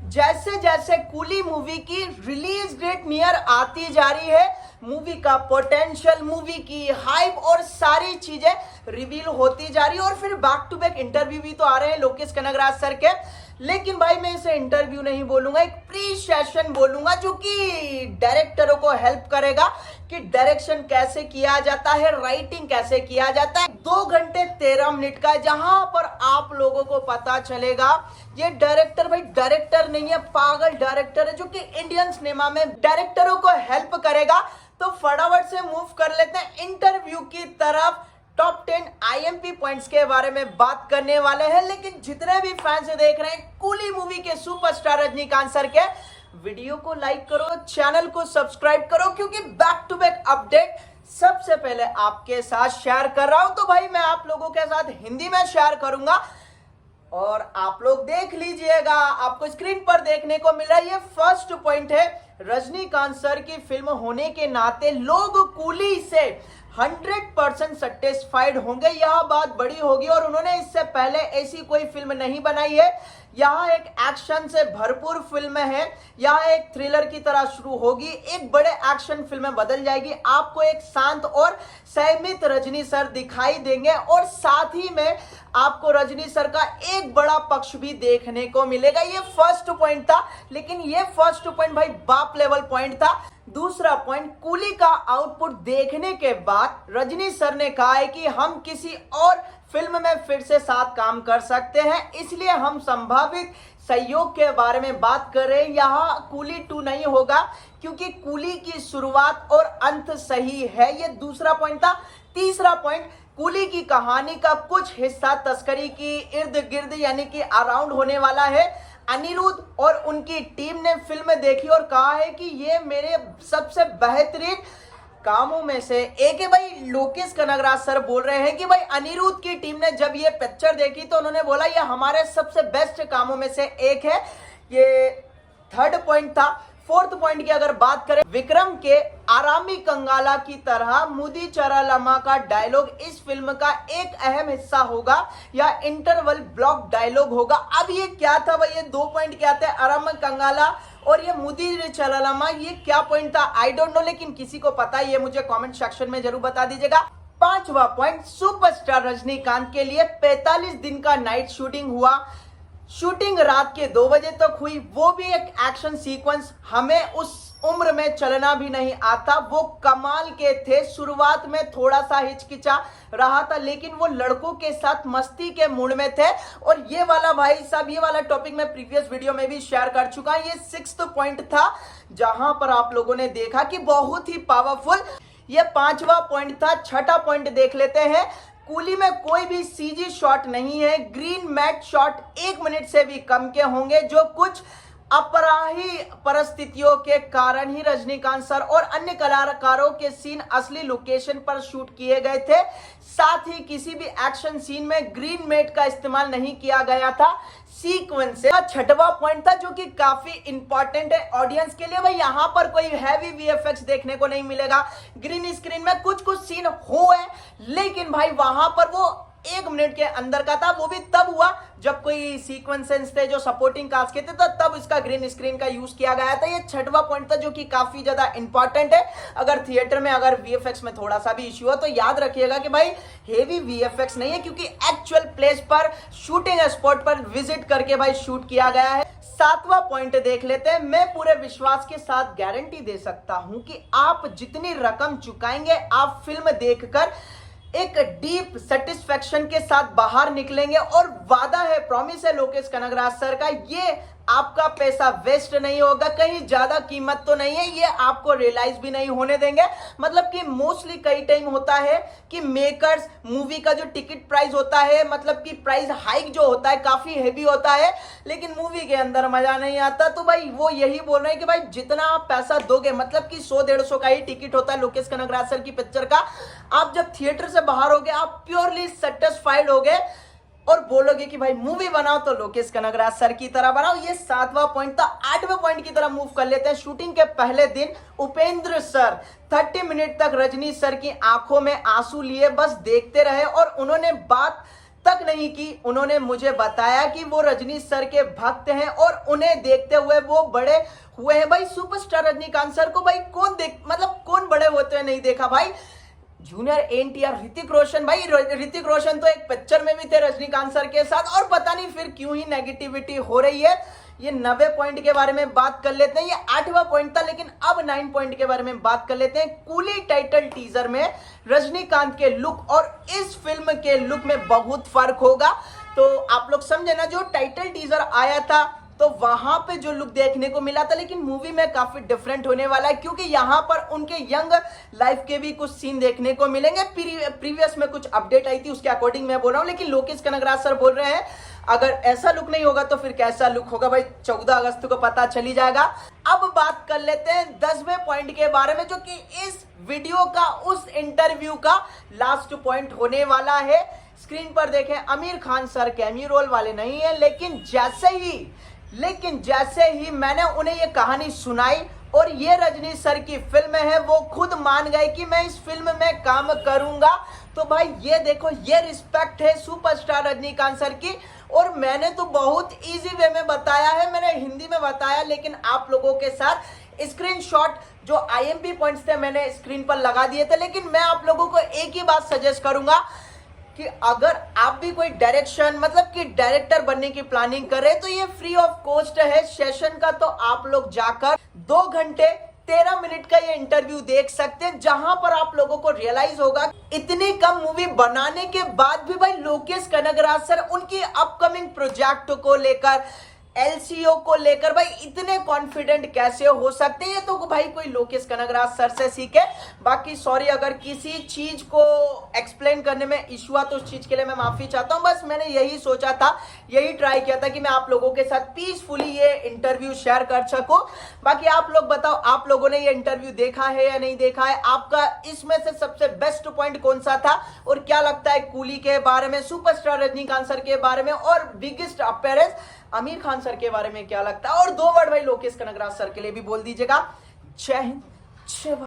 जैसे जैसे coolie movie की रिलीज डेट नियर आती जा रही है, मूवी का पोटेंशियल, मूवी की हाइप और सारी चीजें रिवील होती जा रही है। और फिर बैक टू बैक इंटरव्यू भी तो आ रहे हैं लोकेश कनगराज सर के। लेकिन भाई मैं इसे इंटरव्यू नहीं बोलूंगा, एक प्री सेशन बोलूंगा जो कि डायरेक्टरों को हेल्प करेगा कि डायरेक्शन कैसे किया जाता है, राइटिंग कैसे किया जाता है। 2 घंटे 13 मिनट का, जहां पर आप लोगों को पता चलेगा ये डायरेक्टर भाई डायरेक्टर नहीं है, पागल डायरेक्टर है जो कि इंडियन सिनेमा में डायरेक्टरों को हेल्प करेगा। तो फटाफट से मूव कर लेते हैं इंटरव्यू की तरफ। टॉप 10 आईएमपी पॉइंट्स के बारे में बात करने वाले हैं। लेकिन जितने भी फैंस देख रहे हैं कूली मूवी के सुपरस्टार रजनीकांत सर के, वीडियो को लाइक करो, चैनल को सब्सक्राइब करो, क्योंकि बैक टू बैक अपडेट सबसे पहले आपके साथ शेयर कर रहा हूं। तो भाई मैं आप लोगों के साथ हिंदी में शेयर करूंगा और आप लोग देख लीजिएगा। आपको स्क्रीन पर देखने को मिल रहा है, ये फर्स्ट पॉइंट है। रजनीकांत सर की फिल्म होने के नाते लोग कूली से 100% सेटिस्फाइड होंगे, यह बात बड़ी होगी। और उन्होंने इससे पहले ऐसी कोई फिल्म नहीं बनाई है। यहाँ एक एक्शन से भरपूर फिल्म है, यहाँ एक थ्रिलर की तरह शुरू होगी, एक बड़े एक्शन फिल्म में बदल जाएगी। आपको एक शांत और संयमित रजनी सर दिखाई देंगे और साथ ही में आपको रजनी सर का एक बड़ा पक्ष भी देखने को मिलेगा। ये फर्स्ट पॉइंट था, लेकिन ये फर्स्ट पॉइंट भाई बाप लेवल पॉइंट था। दूसरा पॉइंट, कूली का आउटपुट देखने के बाद रजनी सर ने कहा है कि हम किसी और फिल्म में फिर से साथ काम कर सकते हैं, इसलिए हम संभावित सहयोग के बारे में बात कर रहे हैं। यहाँ कूली 2 नहीं होगा क्योंकि कूली की शुरुआत और अंत सही है। ये दूसरा पॉइंट था। तीसरा पॉइंट, कूली की कहानी का कुछ हिस्सा तस्करी की इर्द गिर्द यानी कि अराउंड होने वाला है। अनिरुद्ध और उनकी टीम ने फिल्म देखी और कहा है कि ये मेरे सबसे बेहतरीन कामों में से एक है। भाई लोकेश कनगराज सर बोल रहे हैं कि भाई अनिरुद्ध की टीम ने जब ये पिक्चर देखी तो उन्होंने बोला ये हमारे सबसे बेस्ट कामों में से एक है। ये थर्ड पॉइंट था। फोर्थ पॉइंट की अगर बात करें, विक्रम के आरामी कंगाला की तरह मुदी चरालमा का डायलॉग इस फिल्म का एक अहम हिस्सा होगा या इंटरवल ब्लॉक डायलॉग होगा। अब ये क्या था भाई, ये 2 पॉइंट क्या थे, आराम कंगाला और ये मुदी चरालमा, ये क्या पॉइंट था आई डोंट नो, लेकिन किसी को पता है ये मुझे कमेंट सेक्शन में जरूर बता दीजिएगा। 5वां पॉइंट, सुपरस्टार रजनीकांत के लिए 45 दिन का नाइट शूटिंग हुआ। शूटिंग रात के 2 बजे तक हुई, वो भी एक एक्शन सीक्वेंस। हमें उस उम्र में चलना भी नहीं आता, वो कमाल के थे। शुरुआत में थोड़ा सा हिचकिचा रहा था, लेकिन वो लड़कों के साथ मस्ती के मूड में थे। और ये वाला भाई साहब, ये वाला टॉपिक मैं प्रीवियस वीडियो में भी शेयर कर चुका। ये 6th पॉइंट था, जहां पर आप लोगों ने देखा कि बहुत ही पावरफुल। ये 5वां पॉइंट था। 6ठा पॉइंट देख लेते हैं। कूली में कोई भी सीजी शॉट नहीं है। ग्रीन मैट शॉट 1 मिनट से भी कम के होंगे, जो कुछ अपराही परिस्थितियों के कारण ही रजनीकांत सर और अन्य कलाकारों के सीन असली लोकेशन पर शूट किए गए थे। साथ ही किसी भी एक्शन सीन में ग्रीन मैट का इस्तेमाल नहीं किया गया था। सीक्वेंस से 6वां पॉइंट था जो कि काफी इंपॉर्टेंट है ऑडियंस के लिए। भाई यहाँ पर कोई हैवी वीएफएक्स देखने को नहीं मिलेगा। ग्रीन स्क्रीन में कुछ कुछ सीन हो है, लेकिन भाई वहां पर वो 1 मिनट के अंदर का था। वो भी तब हुआ जब कोई सीक्वेंसेस थे जो सपोर्टिंग कास्ट के थे, तो तब इसका ग्रीन स्क्रीन का यूज किया गया था। ये 6वां पॉइंट था जो कि काफी ज्यादा इंपॉर्टेंट है। अगर थिएटर में अगर वीएफएक्स में थोड़ा सा भी इश्यू हो तो याद रखिएगा कि भाई हेवी वीएफएक्स नहीं है, क्योंकि एक्चुअल प्लेस पर शूटिंग स्पॉट पर विजिट करके भाई शूट किया गया है। 7वां पॉइंट देख लेते हैं। मैं पूरे विश्वास के साथ गारंटी दे सकता हूं कि आप जितनी रकम चुकाएंगे, आप फिल्म देखकर एक डीप सेटिस्फेक्शन के साथ बाहर निकलेंगे। और वादा है, प्रॉमिस है लोकेश कनगराज सर का, ये आपका पैसा वेस्ट नहीं होगा। कहीं ज्यादा कीमत तो नहीं है, ये आपको रियलाइज भी नहीं होने देंगे। मतलब कि मोस्टली कई टाइम होता है कि मेकर्स मूवी का जो टिकट प्राइस होता है, मतलब कि प्राइस हाइक जो होता है काफी हेवी होता है, लेकिन मूवी के अंदर मजा नहीं आता। तो भाई वो यही बोल रहे हैं कि भाई जितना आप पैसा दोगे, मतलब कि 100-150 का ही टिकट होता है लोकेश कनगराज सर की पिक्चर का, आप जब थिएटर से बाहर होगे आप प्योरली सेटिस्फाइड होगे और बोलोगे कि भाई मूवी बनाओ तो लोकेश कनगराज सर की तरह बनाओ। ये 7वां पॉइंट था। 8वें पॉइंट की तरह मूव कर लेते हैं। शूटिंग के पहले दिन उपेंद्र सर 30 मिनट तक रजनी सर की आंखों में आंसू लिए बस देखते रहे और उन्होंने बात तक नहीं की। उन्होंने मुझे बताया कि वो रजनी सर के भक्त हैं और उन्हें देखते हुए वो बड़े हुए हैं। भाई सुपरस्टार रजनीकांत सर को भाई कौन देख, मतलब कौन बड़े होते हैं नहीं देखा भाई। जूनियर एनटीआर ऋतिक रोशन, भाई ऋतिक रोशन तो एक पिक्चर में भी थे रजनीकांत सर के साथ। और पता नहीं फिर क्यों ही नेगेटिविटी हो रही है। ये 90 पॉइंट के बारे में बात कर लेते हैं। ये 8वां पॉइंट था, लेकिन अब 9 पॉइंट के बारे में बात कर लेते हैं। कूली टाइटल टीजर में रजनीकांत के लुक और इस फिल्म के लुक में बहुत फर्क होगा। तो आप लोग समझे ना, जो टाइटल टीजर आया था तो वहां पे जो लुक देखने को मिला था, लेकिन मूवी में काफी डिफरेंट होने वाला है, क्योंकि यहां पर उनके यंग लाइफ के भी कुछ सीन देखने को मिलेंगे। प्रीवियस में कुछ अपडेट आई थी, उसके अकॉर्डिंग मैं बोल रहा हूं। लेकिन लोकेश कनगराज सर बोल रहे हैं अगर ऐसा लुक नहीं होगा तो फिर कैसा लुक होगा, भाई 14 अगस्त को पता चली जाएगा। अब बात कर लेते हैं 10वें पॉइंट के बारे में, जो कि इस वीडियो का, उस इंटरव्यू का लास्ट पॉइंट होने वाला है। स्क्रीन पर देखें, Aamir Khan sir cameo role वाले नहीं है, लेकिन जैसे ही मैंने उन्हें ये कहानी सुनाई और ये रजनी सर की फिल्म है, वो खुद मान गए कि मैं इस फिल्म में काम करूंगा। तो भाई ये देखो, ये रिस्पेक्ट है सुपरस्टार रजनीकांत सर की। और मैंने तो बहुत इजी वे में बताया है, मैंने हिंदी में बताया, लेकिन आप लोगों के साथ स्क्रीनशॉट जो आईएमपी पॉइंट्स थे मैंने स्क्रीन पर लगा दिए थे। लेकिन मैं आप लोगों को एक ही बात सजेस्ट करूंगा कि अगर आप भी कोई डायरेक्शन, मतलब कि डायरेक्टर बनने की प्लानिंग कर रहे हैं, तो ये फ्री ऑफ कॉस्ट है सेशन का। तो आप लोग जाकर 2 घंटे 13 मिनट का ये इंटरव्यू देख सकते हैं, जहां पर आप लोगों को रियलाइज होगा इतनी कम मूवी बनाने के बाद भी भाई लोकेश कनगराज सर उनकी अपकमिंग प्रोजेक्ट को लेकर, एलसीओ को लेकर भाई इतने कॉन्फिडेंट कैसे हो सकते हैं। ये तो भाई कोई लोकेश कनगराज सर से सीखे। बाकी सॉरी अगर किसी चीज को एक्सप्लेन करने में इशू हुआ तो उस चीज के लिए मैं माफी चाहता हूं। बस मैंने यही सोचा था, यही ट्राई किया था कि मैं आप लोगों के साथ पीसफुली ये इंटरव्यू शेयर कर सकूं। बाकी आप लोग बताओ, आप लोगों ने ये इंटरव्यू देखा है या नहीं देखा है? आपका इसमें से सबसे बेस्ट पॉइंट कौन सा था? और क्या लगता है कूली के बारे में, सुपरस्टार रजनीकांत सर के बारे में, और biggest appearance Aamir Khan sir के बारे में क्या लगता है? और 2 वर्ड भाई लोकेश कनगराज सर के लिए भी बोल दीजिएगा। जय हिंद, जय भारत।